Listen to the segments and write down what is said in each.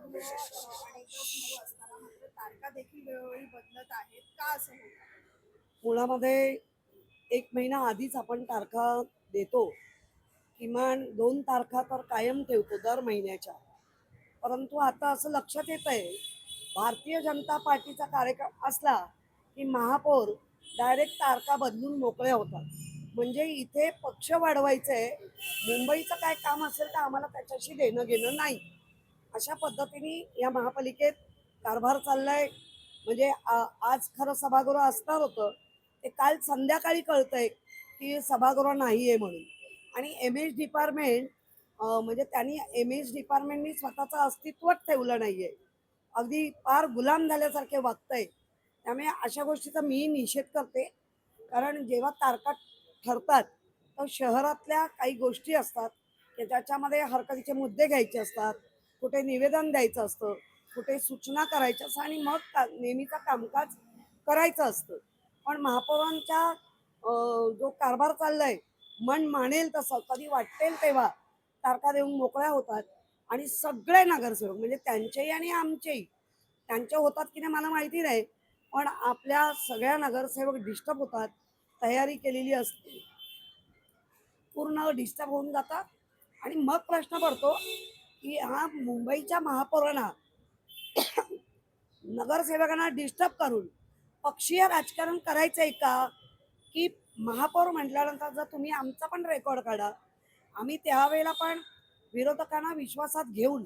मात्र तारखा देखील वेळोवेळी बदलत आहेत का असं होतं? मुळामध्ये 1 महिना आधीच आपण तारखा देतो. किमान 2 तारखा तर कायम ठेवतो दर महिन्याच्या. परंतु आता असं लक्षात येतंय, भारतीय जनता पार्टीचा कार्यक्रम असला, की महापौर डायरेक्ट तारखा बदलून मोकळे होतात. म्हणजे इथे पक्ष वाढवायचंय, मुंबईचं काय काम असेल तर आम्हाला त्याच्याशी देणं-घेणं नाही. अशा पद्धतीने या महापालिकेत कारभार चाललाय. म्हणजे आज खरं सभागृह असणार होतं. ते काल संध्याकाळी कळतंय, की सभागृह नाहीये म्हणून. आणि एम-एच डिपार्टमेंट म्हणजे त्यांनी एम-एच डिपार्टमेंटनी स्वतःचं अस्तित्वच ठेवलं नाहीये. अगदी फार गुलाम झाल्यासारखे वागतंय. त्यामुळे अशा गोष्टीचा मी निषेध करते. कारण जेव्हा तारखा ठरतात, तर शहरातल्या काही गोष्टी असतात, की ज्याच्यामध्ये हरकतीचे मुद्दे घ्यायचे असतात, कुठे निवेदन द्यायचं असतं, कुठे सूचना करायच्या असतात आणि मग नेहमीचं कामकाज करायचं असतं. पण महापौरांच्या जो कारभार चाललाय, मन मानेल तसं, कधी वाटेल तेव्हा तारखा देऊन मोकळ्या होतात आणि सगळे नगरसेवक म्हणजे त्यांचेही आणि आमचेही, त्यांचे होतात की नाही मला माहिती नाही, पण आपल्या सगळ्या नगरसेवक डिस्टर्ब होतात. तयारी केलेली असते, पूर्ण डिस्टर्ब होऊन जातात आणि मग प्रश्न पडतो, की हा मुंबईच्या महापौरांना नगरसेवकांना डिस्टर्ब करून पक्षीय राजकारण करायचंय का? की महापौर म्हटल्यानंतर जर तुम्ही आमचा पण रेकॉर्ड काढा, आम्ही त्यावेळेला पण विरोधकांना विश्वासात घेऊन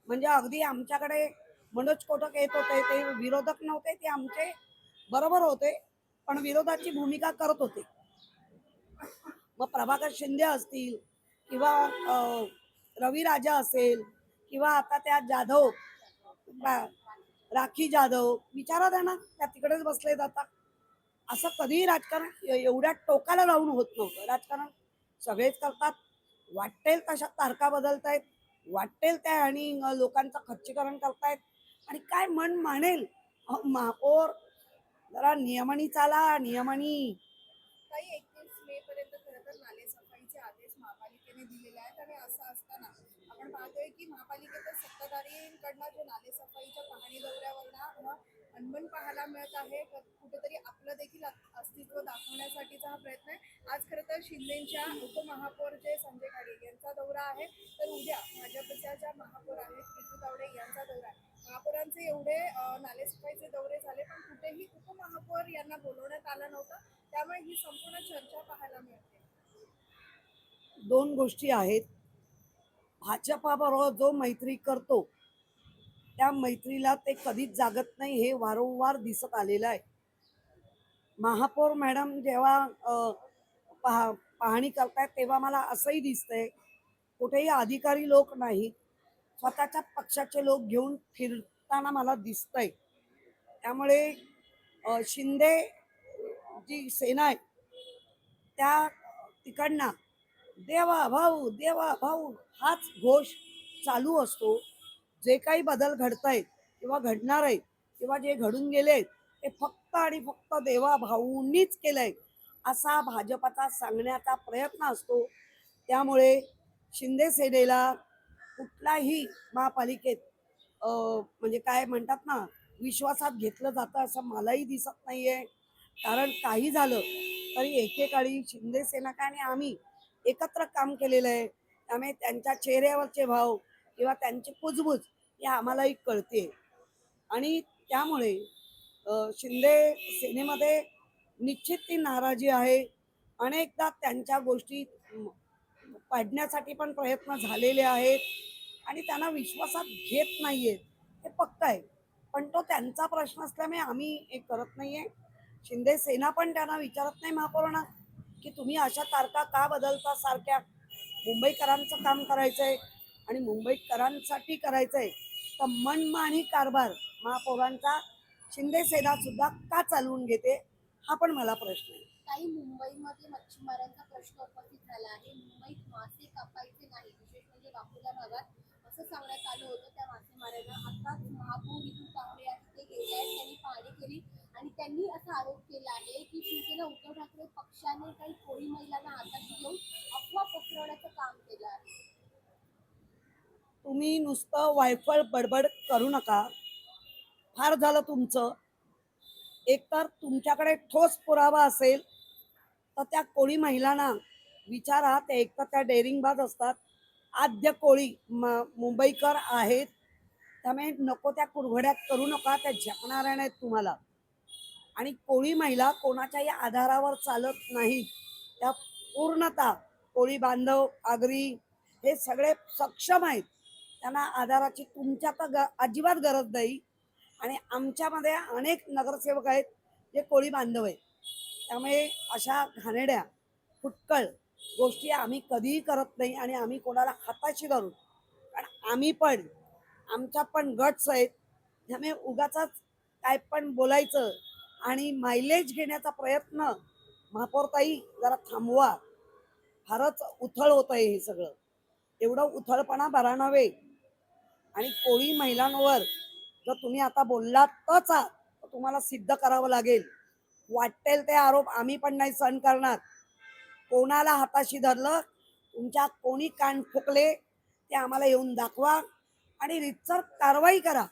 म्हणजे अगदी आमच्याकडे मनोज कोटक येत होते, ते विरोधक नव्हते, ते आमचे बरोबर होते, पण विरोधाची भूमिका करत होते. मग प्रभाकर शिंदे असतील किंवा रवी राजा असेल किंवा आता त्या जाधव राखी जाधव विचारा त्यांना, त्या तिकडेच बसले जातात. असं कधीही राजकारण एवढ्या टोकाला जाऊन होत नव्हतं. राजकारण सगळेच करतात, वाटेल तशा तारखा बदलतायत, वाटेल त्या आणि लोकांचं खच्चीकरण करतायत आणि काय मन मानेल. महापौर जरा नियमाने चाला, नियमाने. काही 31 मे पर्यंत खरं तर नालेसफाईचे आदेश महापालिकेने दिलेले आहेत आणि असं असताना आपण पाहतोय की महापालिकेच्या सत्ताधारींकडनं जे नालेसफाईच्या पाहणी दौऱ्यावरनं अनबन पाहायला मिळत आहे. कुठेतरी आपलं देखील अस्तित्व दाखवण्यासाठीचा हा प्रयत्न आहे. आज खरं तर शिंदेच्या उपमहापौर जे संजय खाडे यांचा दौरा आहे, तर उद्या भाजपच्या ज्या महापौर आहेत प्रीती तावडे यांचा दौरा आहे. महापौरांचे एवढे नालेसफाईचे दौरे झाले, पण कुठेही उपमहापौर यांना बोलवण्यात आलं नव्हतं. त्यामुळे ही संपूर्ण चर्चा पाहायला मिळते. 2 गोष्टी आहेत. भाजपाबरोबर जो मैत्री करतो, त्या मैत्रीला ते कधीच जागत नाही हे वारंवार दिसत आलेलं आहे. महापौर मॅडम जेव्हा पाहणी करतायत तेव्हा मला असंही दिसतंय, कुठेही अधिकारी लोक नाहीत, स्वतःच्या पक्षाचे लोक घेऊन फिरताना मला दिसतंय. त्यामुळे शिंदे जी सेना आहे त्या तिकडनं देवा भाऊ देवा भाऊ हाच घोष चालू असतो. जे काही बदल घडतायत किंवा घडणार आहेत किंवा जे घडून गेलेत ते फक्त आणि फक्त देवा भाऊंनीच केलंय असा भाजपाचा सांगण्याचा प्रयत्न असतो. त्यामुळे शिंदे सेनेला कुठलाही महापालिकेत म्हणजे काय म्हणतात ना, विश्वासात घेतलं जातं असं मलाही दिसत नाहीये. कारण काही झालं तरी एकेकाळी शिंदे सेना आणि आम्ही एकत्र काम केलेलं आहे. त्यामुळे त्यांच्या चेहऱ्यावरचे भाव किंवा त्यांची कुजबूज ही आम्हालाही कळते. आणि त्यामुळे शिंदे सेनेमध्ये निश्चित ती नाराजी आहे. अनेकदा त्यांच्या गोष्टी पाडण्यासाठी पण प्रयत्न झालेले आहेत आणि त्यांना विश्वासात घेत नाहीयेत हे पक्क आहे. पण तो त्यांचा प्रश्न असल्यामुळे आम्ही हे करत नाहीये. शिंदे सेना पण त्यांना विचारत नाही महापौरांना, की तुम्ही अशा तारखा का बदलता सारख्या. मुंबईकरांचं काम करायचंय आणि मुंबईकरांसाठी करायचंय, तर मनमानी कारभार महापौरांचा शिंदे सेना सुद्धा का चालवून घेते हा पण मला प्रश्न आहे. काही मुंबईमध्ये मच्छीमारांचा प्रश्न उपस्थित झाला आहे. मुंबईत मासे कापायचे नाही, विशेष म्हणजे वाकुल्या भागात असं सांगण्यात आलं होतं त्या मासेमारांना. आताच महापौर विजू तावडे आहेत, ते गेले आहेत, त्यांनी पाहणी केली आणि त्यांनी असा आरोप केला आहे की शिवसेना उद्धव ठाकरे पक्षाने काही कोळी महिलांना हातात घेऊन अफवा पसरवण्याचं काम केलं आहे. तुम्ही नुसतं वायफळ बडबड करू नका. फार झालं तुमचं. एकतर तुमच्याकडे ठोस पुरावा असेल तर त्या कोळी महिलांना विचारा. ते एकतर त्या डेअरिंगबाज असतात, आद्य कोळी मुंबईकर आहेत. त्यामुळे नको त्या कुरघड्यात करू नका, त्या झेपणाऱ्या नाहीत तुम्हाला. आणि कोळी महिला कोणाच्याही आधारावर चालत नाहीत. त्या पूर्णतः कोळी बांधव, आगरी हे सगळे सक्षम आहेत. त्यांना आधाराची तुमच्या तर अजिबात गरज नाही. आणि आमच्यामध्ये अनेक नगरसेवक आहेत जे कोळी बांधव आहेत. त्यामुळे अशा घाणेड्या फुटकळ गोष्टी आम्ही कधीही करत नाही आणि आम्ही कोणाला हाताशी धरून, कारण आम्ही पण आमच्या पण गट्स आहेत. त्यामुळे उगाच काय पण बोलायचं आणि मायलेज घेण्याचा प्रयत्न महापौरताई जरा थांबवा. फारच उथळ होत आहे हे सगळं. एवढं उथळपणा बरा नव्हे. आणि कोळी महिलांवर जर तुम्ही आता बोललातच आहात तर तुम्हाला सिद्ध करावं लागेल. वाटेल ते आरोप आम्ही पण नाही सहन करणार. कोणाला हाताशी धरलं, तुमच्या कोणी कान फुकले ते आम्हाला येऊन दाखवा आणि रीतसर कारवाई करा.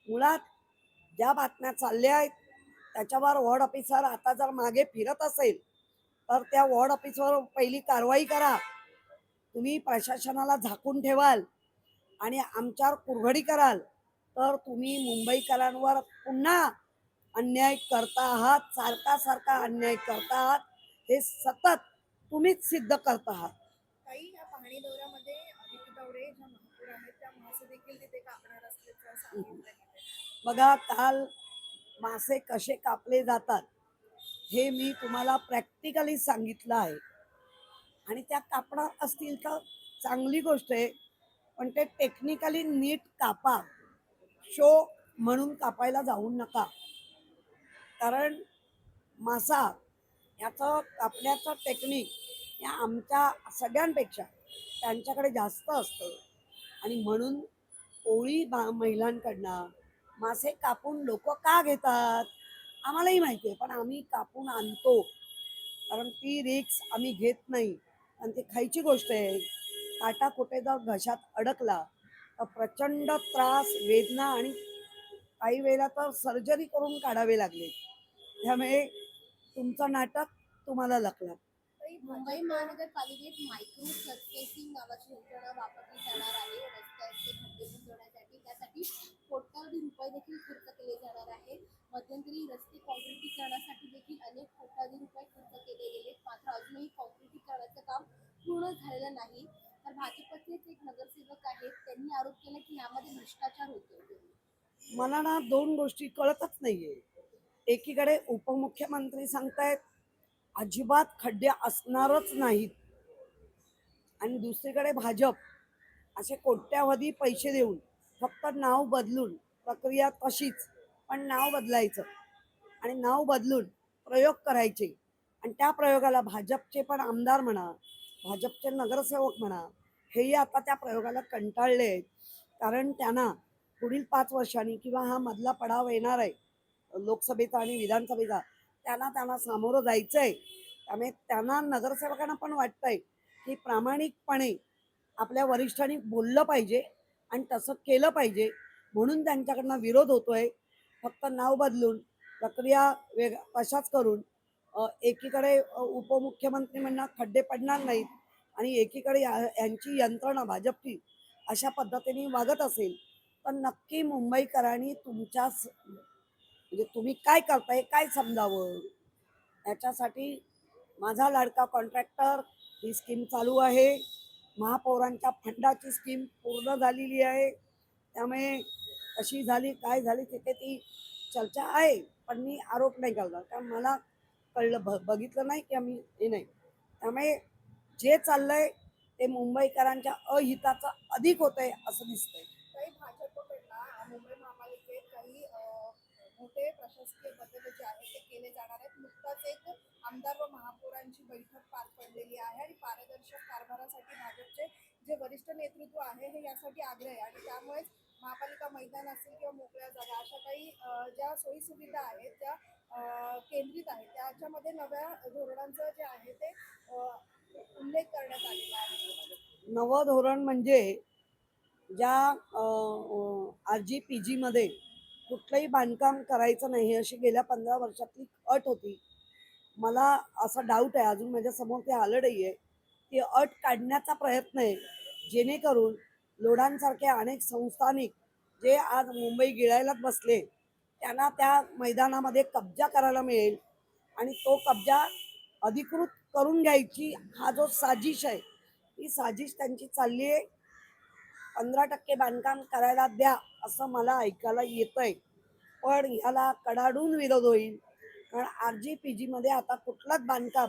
मुळात ज्या बातम्या चालल्या आहेत त्याच्यावर वॉर्ड ऑफिसर आता जर मागे फिरत असेल तर त्या वॉर्ड ऑफिसवर पहिली कारवाई करा. तुम्ही प्रशासनाला झाकून ठेवाल आणि आमच्यावर कुरघडी कराल तर तुम्ही मुंबईकरांवर पुन्हा अन्याय करता आहात. सारखा सारखा अन्याय करता आहात. हे सतत तुम्हीच सिद्ध करता आहात. काही या पाहणी दौऱ्यामध्ये अदिती तावडे ज्या महापौर आहेत त्या मासे देखील तिथे कापणार असल्याचं सांगितलं गेलं. बघा, काल मासे कसे कापले जातात हे मी तुम्हाला प्रॅक्टिकली सांगितलं आहे. आणि त्या कापणार असतील तर चांगली गोष्ट आहे, पण ते टेक्निकली नीट कापा. शो म्हणून कापायला जाऊ नका. कारण मासा याचं कापण्याचं टेक्निक या आमच्या सगळ्यांपेक्षा त्यांच्याकडे जास्त असतं. आणि म्हणून कोळी महिलांकडनं मासे कापून लोक का घेतात आम्हालाही माहिती आहे, पण आम्ही कापून आणतो. कारण ती रिक्स आम्ही घेत नाही. आणि ती खायची गोष्ट आहे. काटा कुठे जर घशात अडकला तर प्रचंड त्रास, वेदना आणि काही वेळेला तर सर्जरी करून काढावे लागले. त्यामुळे तुमचं नाटक तुम्हाला लकलं. मुंबई महानगरपालिकेत मायक्रो सर्फेसिंग नावाची यंत्रणा वापरली जाणार आहे. रस्त्याचे खड्डे बुजवण्यासाठी त्यासाठी कोट्यावधी रुपये देखील खर्च केले जाणार आहे. मध्यंतरी रस्ते काँक्रिटीकरणासाठी देखील अनेक कोट्यावधी रुपये खर्च केले गेले, मात्र अजूनही काँक्रिटीकरणाचं काम पूर्ण झालेलं नाही. तर भाजपचेच एक नगरसेवक आहेत, त्यांनी आरोप केला की यामध्ये भ्रष्टाचार होतोय. मला ना दोन गोष्टी कळतच नाहीये. एकीकडे उपमुख्यमंत्री सांगतायत अजिबात खड्डे असणारच नाहीत, आणि दुसरीकडे भाजप असे कोट्यावधी पैसे देऊन फक्त नाव बदलून, प्रक्रिया तशीच पण नाव बदलायचं आणि नाव बदलून प्रयोग करायचे. आणि त्या प्रयोगाला भाजपचे पण आमदार म्हणा, भाजपचे नगरसेवक म्हणा, हेही आता त्या प्रयोगाला कंटाळले आहेत. कारण त्यांना पुढील 5 वर्षांनी किंवा हा मधला पडाव येणार आहे लोकसभेचा आणि विधानसभेचा, त्यांना सामोरं जायचं आहे. त्यामुळे त्यांना नगरसेवकांना पण वाटतंय की प्रामाणिकपणे आपल्या वरिष्ठांनी बोललं पाहिजे आणि तसं केलं पाहिजे. म्हणून त्यांच्याकडनं विरोध होतोय. फक्त नाव बदलून प्रक्रिया तशाच करून एकीकडे उपमुख्यमंत्री म्हणणार खड्डे पडणार नाहीत आणि एकीकडे यांची यंत्रणा भाजपची अशा पद्धतीने वागत असेल तर नक्की मुंबईकरांनी तुमच्या म्हणजे तुम्ही काय करताय काय समजावं. याच्यासाठी माझा लाडका कॉन्ट्रॅक्टर ही स्कीम चालू आहे. महापौरांच्या फंडाची स्कीम पूर्ण झालेली आहे. त्यामुळे कशी झाली काय झाली तिथे ती चर्चा आहे, पण मी आरोप नाही करणार. कारण मला कळलं, बघितलं नाही की आम्ही हे नाही. त्यामुळे जे चाललंय ते मुंबईकरांच्या अहिताचं अधिक होतंय असं दिसतंय. काही भाजपकडनं मुंबई महापालिकेत काही मोठे प्रशासकीय बदल जे आहेत ते केले जाणार आहेत. नुकताच एक आमदार व महापौरांची बैठक पार पडलेली आहे आणि पारदर्शक कारभारासाठी भाजपचे जे वरिष्ठ नेतृत्व आहे हे यासाठी आग्रह आहे. आणि त्यामुळेच महापालिका मैदान असेल किंवा मोकळ्या जागा अशा काही ज्या सोयीसुविधा आहेत त्या केंद्रित आहेत, त्याच्यामध्ये नव्या धोरणांचं जे आहे ते उल्लेख करण्यात आलेला आहे. नवं धोरण म्हणजे ज्या RG-PG मध्ये कुठलंही बांधकाम करायचं नाही अशी गेल्या 15 वर्षातली अट होती. मला असा डाऊट आहे, अजून माझ्यासमोर ते आलं नाही आहे. ती अट काढण्याचा प्रयत्न आहे, जेणेकरून लोढांसारखे अनेक संस्थानिक जे आज मुंबई गिळायलाच बसले, त्यांना त्या मैदानामध्ये कब्जा करायला मिळेल आणि तो कब्जा अधिकृत करून घ्यायची हा जो साजिश आहे, ही साजिश त्यांची चालली आहे. 15% बांधकाम करायला द्या असं मला ऐकायला येतंय, पण ह्याला कडाडून विरोध होईल. कारण RG-PG मध्ये आता कुठलंच बांधकाम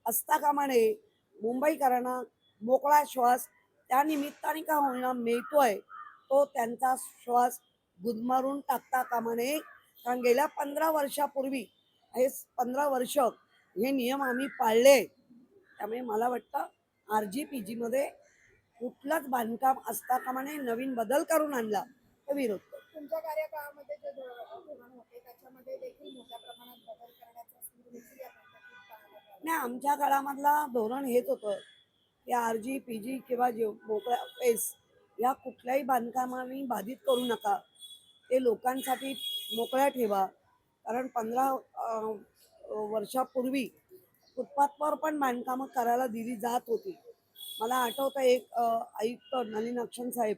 असता कामा नये. मुंबईकरांना मोकळा श्वास त्या निमित्ताने का होईना मिळतोय, तो त्यांचा श्वास गुदमारून टाकता कामा नये. कारण गेल्या 15 वर्षापूर्वी हे 15 वर्ष हे नियम आम्ही पाळले. त्यामुळे मला वाटतं RG-PG मध्ये कुठलंच बांधकाम असता कामा नये. नवीन बदल करून आणला तर विरोध करू. तुमच्या कार्यकाळामध्ये जे धोरण होते त्याच्यामध्ये देखील मोठ्या प्रमाणात बदल करण्याचा सूर देखील या बैठकीत पाहायला मिळाला. नाही, आमच्या काळामधला धोरण हेच होतं की RG-PG किंवा जे मोकळ्या पेस या कुठल्याही बांधकामाने बाधित करू नका. ते लोकांसाठी मोकळ्या ठेवा. कारण 15 वर्षापूर्वी फुटपाथवर पण बांधकामं करायला दिली जात होती. मला आठवतं एक आयुक्त नलिन अक्षण साहेब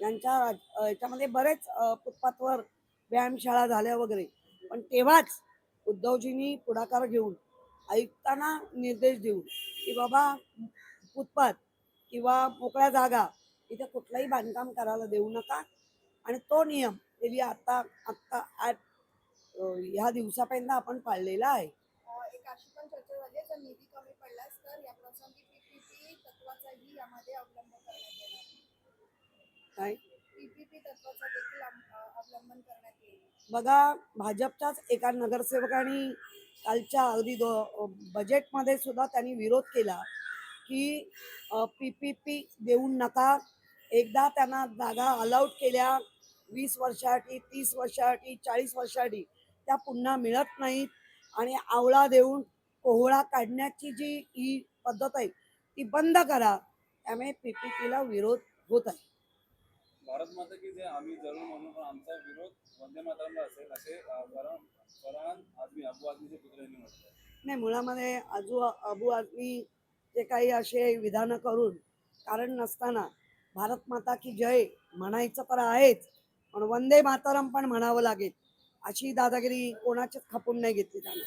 यांच्या याच्यामध्ये बरेच फुटपाथवर व्यायामशाळा झाल्या वगैरे. पण तेव्हाच उद्धवजींनी पुढाकार घेऊन आयुक्तांना निर्देश देऊन की बाबा फुटपाथ किंवा मोकळ्या जागा इथे कुठलंही बांधकाम करायला देऊ नका. आणि तो नियम गेली आता आत्ता आज ह्या दिवसापर्यंत आपण पाळलेला आहे. एक अशी पण चर्चा झाली आहे, जर निधी कमी पडल्यास तर या प्रसंगी PPP तत्वाचाही यामध्ये अवलंब करण्यात येणार. काय PPP तत्वाचा देखील अवलंबन करण्यात येईल. बघा, भाजपच्याच एका नगरसेवकांनी कालच्या अगदी बजेटमध्ये सुद्धा त्यांनी विरोध केला की PPP देऊ नका. एकदा त्यांना जागा अलाउट केल्या 20 वर्षासाठी, 30 वर्षासाठी, 40 वर्षासाठी, त्या पुन्हा मिळत नाहीत. आणि आवळा देऊन कोहळा काढण्याची जी ही पद्धत आहे ती बंद करा. त्यामुळे PPP ला विरोध होत आहे. भारत माता की जय आम्ही जरूर म्हणू, पण आमचा विरोध वंदे मातरमला असेल असे फरहान आझमी अबू आझमीचे पुत्र यांनी म्हटलं. नाही, मुळामध्ये अबू आझमी जे काही असे विधानं करून कारण नसताना भारत माता की जय म्हणायचं तर आहेच, पण वंदे मातरम पण म्हणावं लागेल अशी दादागिरी कोणाच्याच खपून नाही घेतली त्यांना.